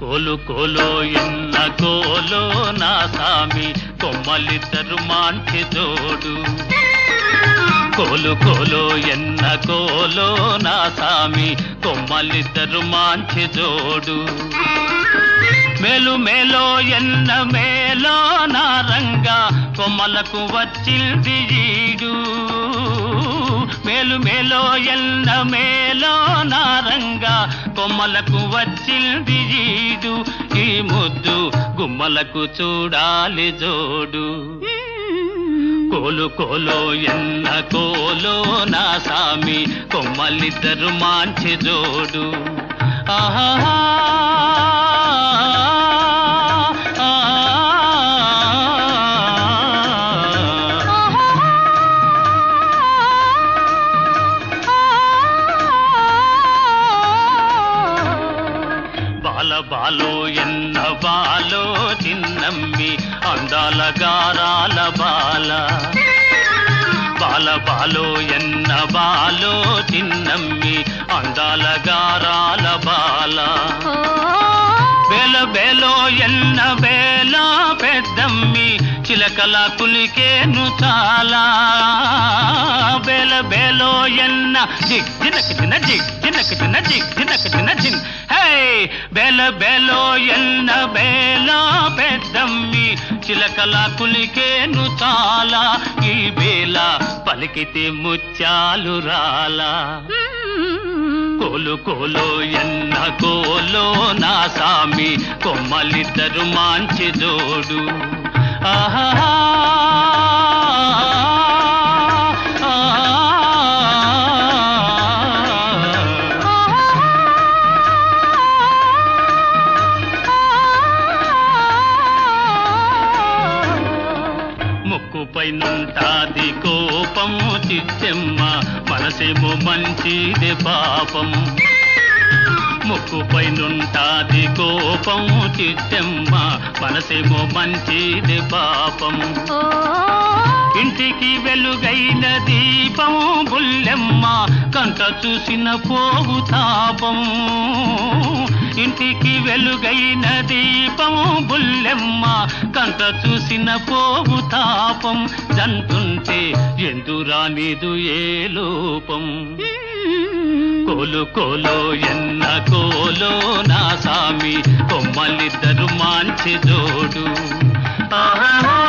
కోలు కోలో ఎన్న కోలో నా సామి కొమ్మలిద్దరు మాంచి జోడు. కోలు కోలో ఎన్న కోలో నా సామి కొమ్మలిద్దరు మాంచి జోడు. మేలు మేలో ఎన్న మేలో నా రంగా కొమ్మలకు వచ్చింది ఈడు. మేలు మేలో ఎన్న మేలో నా రంగా కొమ్మలకు వచ్చింది ఈడు. ఈ ముద్దు గుమ్మలకు చూడాలి జోడు. కోలు కోలో ఎన్న కోలో నా సామి కొమ్మలిద్దరు మాంచి జోడు. ఆహా బాల బాలో ఎన్న బాలో చిన్నమ్మి అందాల గారాల బాల. బాల బాలో ఎన్న బాలో చిన్నమ్మి అందాల గారాల బాల. బేల బేలో ఎన్న బేల పెద్దమ్మి చిలకల కులికేను చాలా. బేల బేలో ఎన్న జిగ్ జినక జిన జిగ్ జినక జిన జిగ్ జినక జిన జిన్. హే బేల బేలో ఎన్న బేల పెద్దమ్మి చిలకల కులికేను చాలా. ఈ బేల పలికితే ముత్యాలు రాలా. కోలు కోలో ఎన్న కోలో నా సామి కొమ్మలిద్దరు మాంచి జోడు. ఆహా ముక్కుపై నుంటాది కోపము చిట్టెమ్మ మనసేమో మంచిది పాపం. ముక్కుపై నుంటాది కోపము చిట్టెమ్మ మనసేమో మంచిది పాపం. ఇంటికి వెలుగైన దీపము బుల్లెమ్మ కంట చూసిన పోగు తాపం. ఇంటికి వెలుగైన దీపము బుల్లెమ్మ కంట చూసిన పోగు తాపం. జంటుంటే ఎందురానిదు ఏ లోపం. కోలు కోలో ఎన్న కోలో నా సామి కొమ్మలిద్దరు మాంచి జోడు. ఆహా